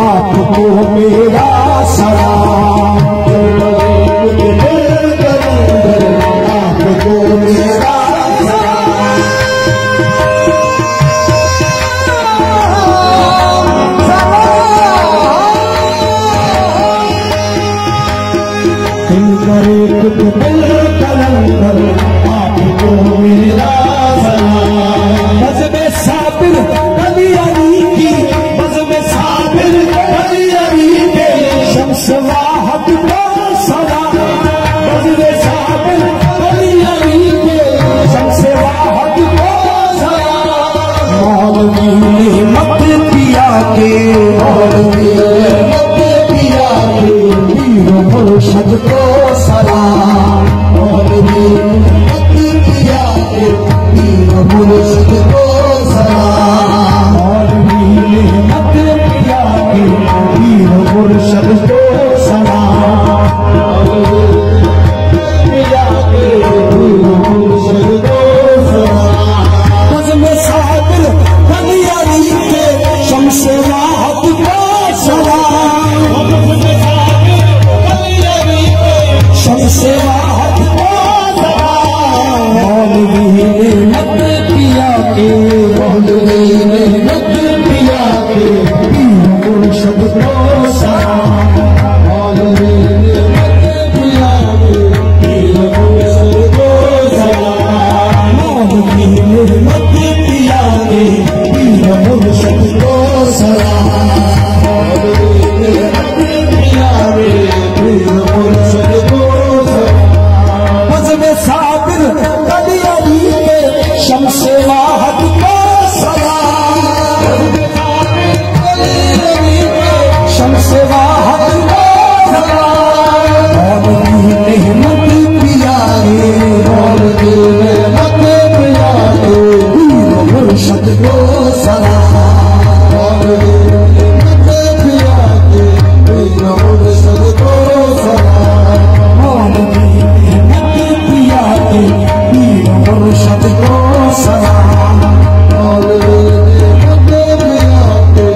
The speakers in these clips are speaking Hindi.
आपको मेरा सलाम, आपको मेरा आपको मेरा सलाम। बज़्म साबिर कली अली की, बज़्म साबिर कली अली के शम्स वाहद को सलाम। बज़्म साबिर कली अली के शम्स वाहद को सलाम। मौलवी नेमत पिया के, मौलवी नेमत पिया के पीर मुर्शिद को सलाम। मौलवी नेमत पिया के पीर मुर्शिद को सलाम। मौलवी नेमत पिया के पीर मुर्शिद को सलाम। पिया के पीर मुर्शिद को सलाम। बज़्म साबिर कली अली के शम्स वाहद को सलाम। शम्स वाहद को सलाम। मौलवी नेमत पिया के, मौलवी नेमत पिया के पीर मुर्शिद को सलाम। मौलवी नेमत पिया के पीर मुर्शिद को सलाम। मौलवी नेमत पिया के पीर मुर्शिद को सलाम। मौलवी नेमत पिया के पीर मुर्शिद को सलाम। बज़्म साबिर कली अली के शम्स वाहद को सलाम। शम्स वाहद को सलाम। मौलवी नेमत पिया के, मौलवी नेमत पिया के पीर मुर्शिद को सलाम। मौलवी नेमत पिया के पीर मुर्शिद को सलाम। मौलवी नेमत पिया के पीर मुर्शिद को सलाम। मौलवी नेमत पिया के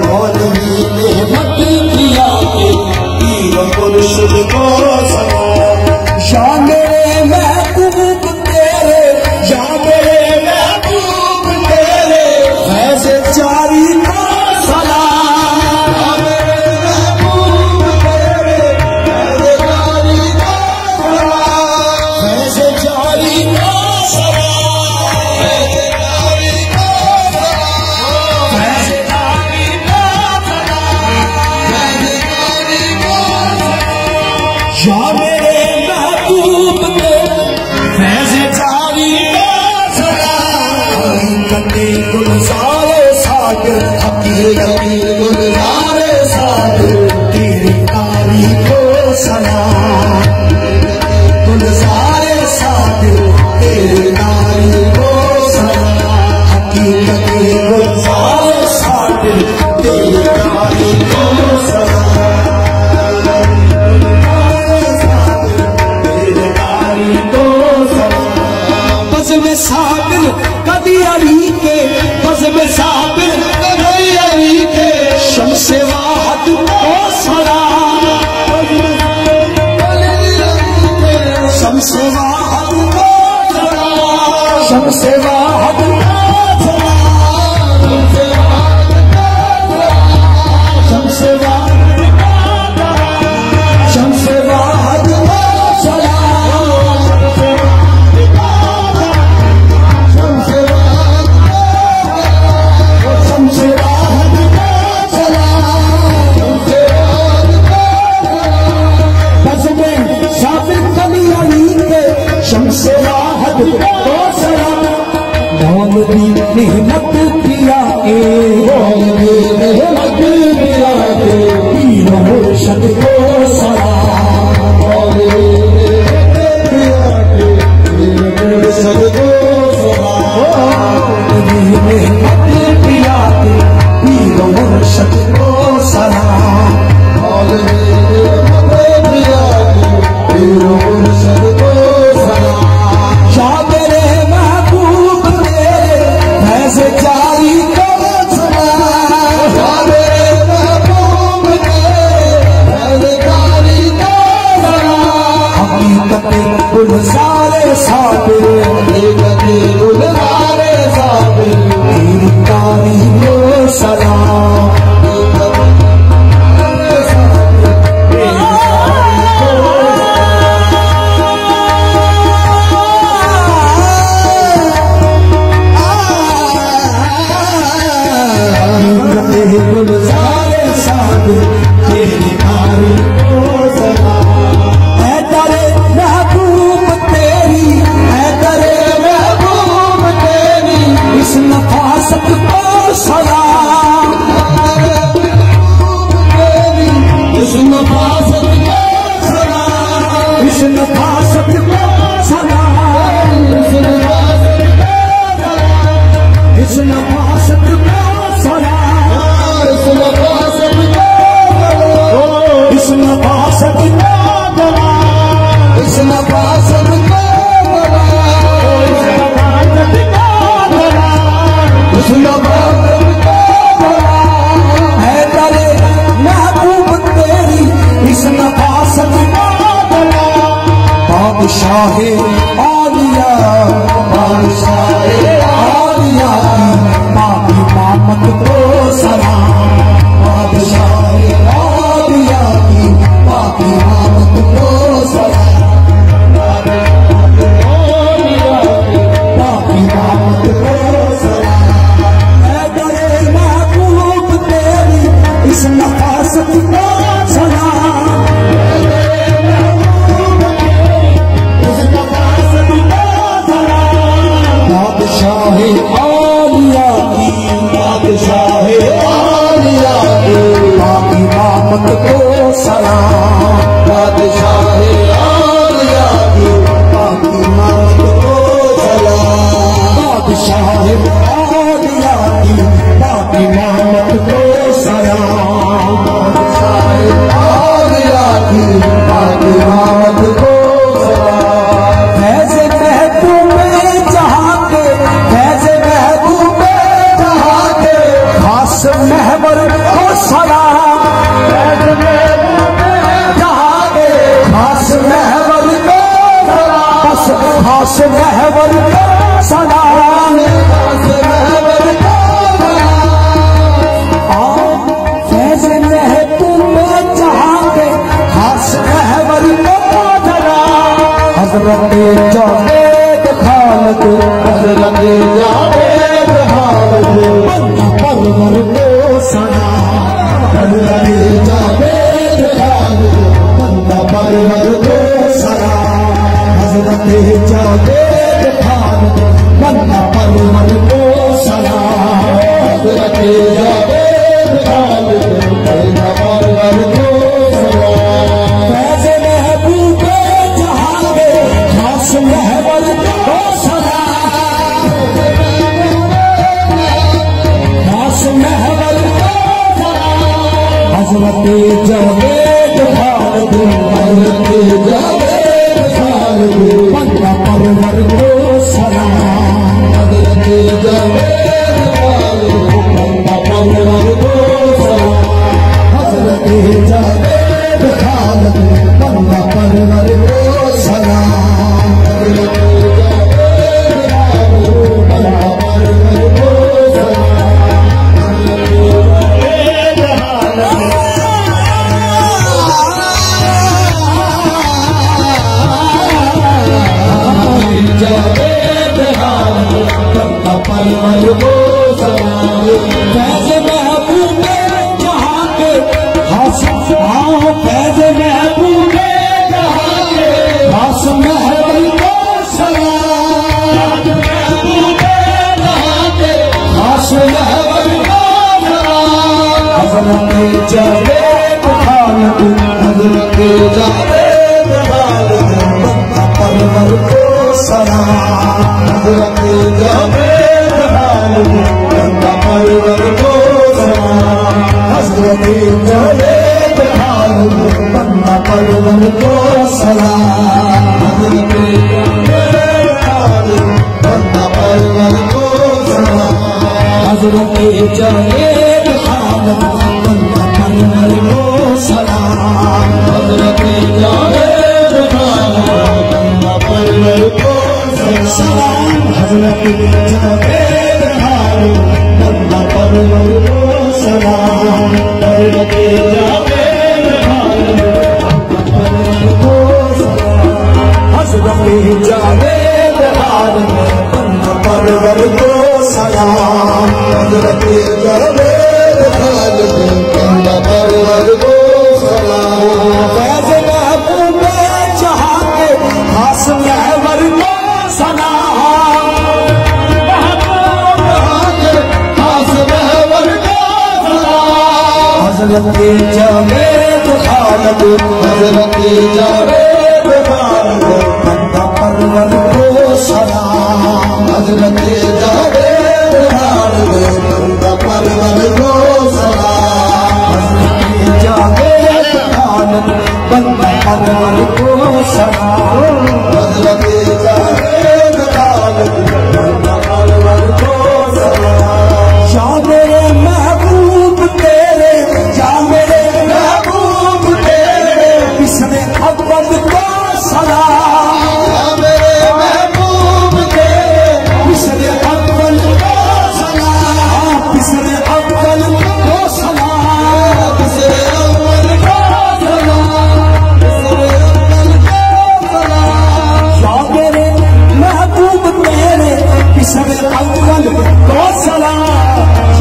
मौलवी नेमत पिया के पीर मुर्शिद को सलाम। या मेरे महबूब तेरे, या मेरे महबूब तेरे फैज़ जारी को सलाम। या मेरे महबूब तेरे फैज़ जारी को सलाम। फैज़ जारी को सलाम। फैज़ जारी को सलाम। फैज़ जारी को सलाम। फैज़ जारी को सलाम। या मेरे महबूब तेरे फैज़ जारी को सलाम। कटे गुलज़ारे सागर हकीकती गुलज़ारे सागर तेरी कारी को सलाम। गुलज़ारे सागर तेरी कारी को सलाम। हकीकती गुलज़ारे सागर तेरी कारी को सलाम। शम्से वाहद का सलाम, शम्से वाहद का सलाम, शम्से वाहद का सलाम, शम्से वाहद का सलाम, बज़्म साबिक़ अली अली के शम्से वाहद को सलाम। मौलवी नेमत किया ए, मौलवी नेमत किया ए, पीर मुर्शिद को सलाम, मौलवी नेमत किया ए, पीर मुर्शिद को सलाम, मौलवी नेमत किया ए, पीर मुर्शिद को सलाम, मौलवी नेमत किया ए, पीर मुर्शिद को सलाम। शाह तेरे महबूब तेरे फैज़ जारी को सलाम, शाह तेरे महबूब तेरे फैज़ जारी को सलाम। हकीकत गुलज़ारे साबिर, हकीकत गुलज़ारे साबिर, तेरी कारी को सलाम, गुलज़ारे साबिर, तेरी कारी को सलाम। ऐ दरे महबूब तेरी, ऐ दरे महबूब तेरी, इस नफासत को सलाम, इस नफासत को सलाम, इस नफासत को सलाम, इस नफासत को सलाम, इस नफासत को सलाम, इस नफासत को सलाम, इस नफासत को सलाम, इस नफासत को सलाम। है तेरे महबूब तेरी इस नफासत को सलाम। बादशाहे आलिया, बादशाहे आलिया की पाक इमामत को सलाम, बादशाहे आलिया की पाक इमामत को सलाम, पाक इमामत को सलाम। है तेरे महबूब तेरी इस नफासत को सलाम, बादशाहे आलिया की, बादशाहे आलिया की पाक इमामत को सलाम, बादशाहे आलिया की पाक इमामत को सलाम, बादशाहे आलिया की पाक इमामत को सलाम, बादशाहे आलिया की पाक इमामत को सलाम। फैज़ महबूबे जहाँ के, फैज़ महबूबे जहाँ के, खास महवर को सलाम, फैज़ महबूबे जहाँ के, खास महवर को सलाम, बस खास महवर को सलाम, खास महवर को सलाम। फैज़ महबूबे जहाँ के, खास महवर को सलाम। हज़रत जावेद खालद, हज़रत जावेद खालद, बंदा परवर को सलाम, हज़रत जावेद खालद, बंदा परवर को सलाम, हज़रत जावेद खालद, बंदा परवर को सलाम, हज़रत जावेद खालद, बंदा परवर को सलाम। फैज़ महबूबे जहाँ के, खास महवर को सलाम, खास महवर को सलाम। हज़रत जावेद खालद, हज़रत जावेद खालद, बंदा परवर को सलाम, हज़रत जावेद खालद, बंदा परवर को सलाम, हज़रत जावेद खालद, बंदा परवर को सलाम, हज़रत जावेद खालद। जावेद खालिद बंदा परवर को सलाम हजरत जावेद खालिद बंदा परवर को सलाम हजरत जावेद खालिद बंदा परवर को सलाम हजरत जावेद खालिद बंदा परवर को सलाम हजरत जावेद खालिद बंदा परवर को सलाम हजरत जावेद खालिद बंदा परवर को सलाम हजरत जावेद खालिद बंदा परवर को सलाम हजरत जावेद खालिद बंदा परवर को सलाम हजरत जावेद खालिद बंदा परवर को सलाम हजरत जावेद खालिद बंदा परवर को सलाम फैज़ महबूब जहां के खास महवर को सलाम महबूब जहां के खास महवर को सलाम हजरत जावेद खालिद हजरत जावेद खालिद बंदा परवर को सलाम हजरत जावेद खालिद बंदा परवर को सलाम हजरत जावेद खालिद बंदा परवर को सलाम हजरत जावेद खालिद बंदा परवर को सलाम या मेरे महबूब तेरे या मेरे महबूब तेरे पिछले अव्वल को सलाम या मेरे महबूब तेरे पिछले अव्वल को सलाम पिछले अव्वल को सलाम पिछले अव्वल को सलाम पिछले अव्वल को सलाम या मेरे महबूब तेरे पिछले अव्वल को सलाम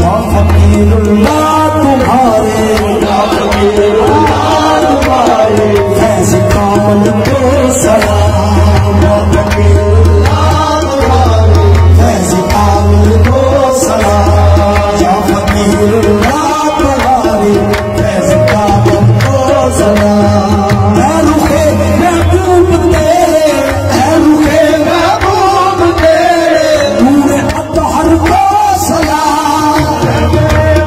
या फकीरुल्लाह तुम्हारे या फकीरुल्लाह तुम्हारे फैज़ कामल को सलाम या फकीरुल्लाह तुम्हारे फैज़ कामल को सलाम या फकीरुल्लाह तुम्हारे फैज़ कामल को सलाम ऐ रुखे महबूब तेरे ऐ रुखे महबूब तेरे नूर अतहर को सलाम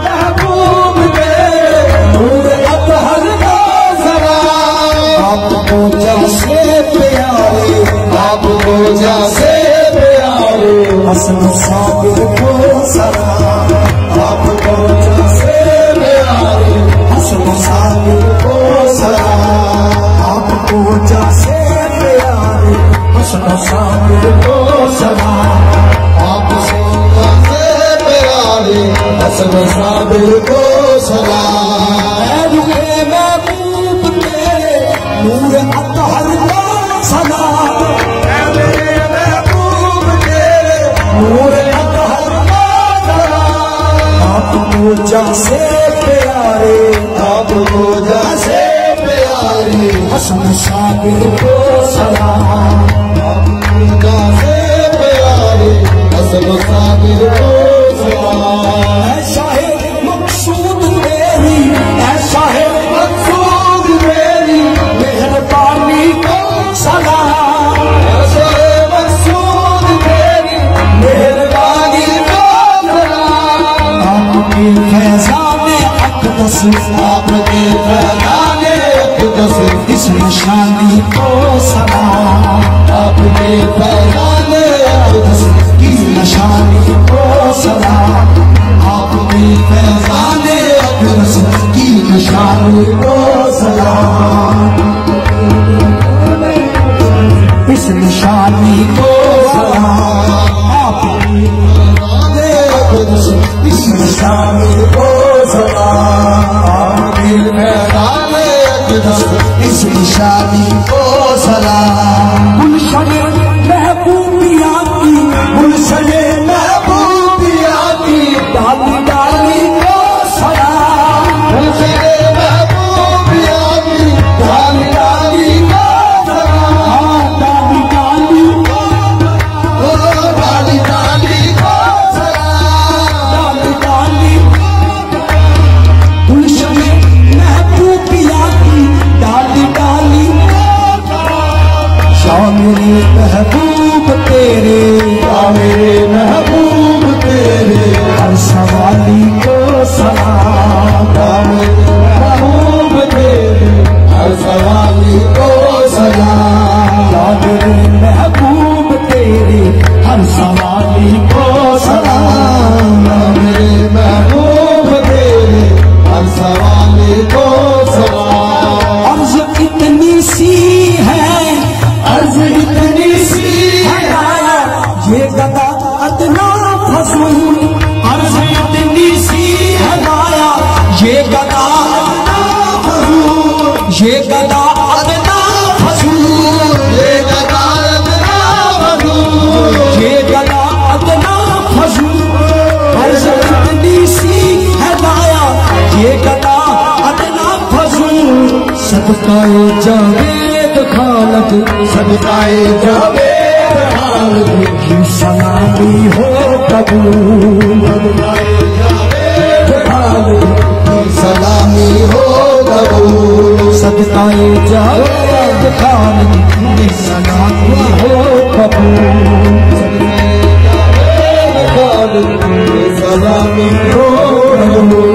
महबूब तेरे नूर अतहर को सलाम आपको जैसे प्यारे आपको जैसे प्यारे हसन साबिर को सलाम आपको जैसे प्यारे हसन साबिर को सलाम आपको जैसे प्यारे हसन साबिर को सलाम आपको जैसे प्यारे हसन साबिर को सलाम ऐ रुखे महबूब तेरे नूर अतहर को सलाम ऐ मेरे महबूब तेरे नूर अतहर को सलाम आपको जैसे प्यारे आपको जैसे प्यारे हसन साबिर को सलाम आपको जैसे प्यारे हसन साबिर को सलाम ऐसा है मकसूद मेरी ऐसा है मकसूद मेरी मेहरबानी को सलाम ऐसा है मकसूद मेरी मेहरबानी को सलाम आपके फैज़ाने अक़दस आपके फैज़ाने अक़दस इस निशानी को सलाम आपके फैज़ाने अक़दस की निशानी को सलाम आपके फैज़ाने अक़दस की निशानी को सलाम इस निशानी को सलाम आपके फैज़ाने अक़दस इस निशानी को सलाम आपके फैज़ाने अक़दस इस निशानी को सलाम गुलशन महबूबिया की गुलशन महबूबिया की डाली डाली को सलाम गुलशन महबूबिया की डाली डाली को सलाम डाली डाली को डाली डाली को सलाम डाली डाली गुलशन महबूबिया की डाली डाली कदा अदना फजूल सदकाए जावेद खालक सदकाए जावेद खालक की सलामी हो कबूल सदकाए जावेद खालक की सलामी हो कबूल सदकाए जावेद खालक की सलामी हो कबूल सलामी हो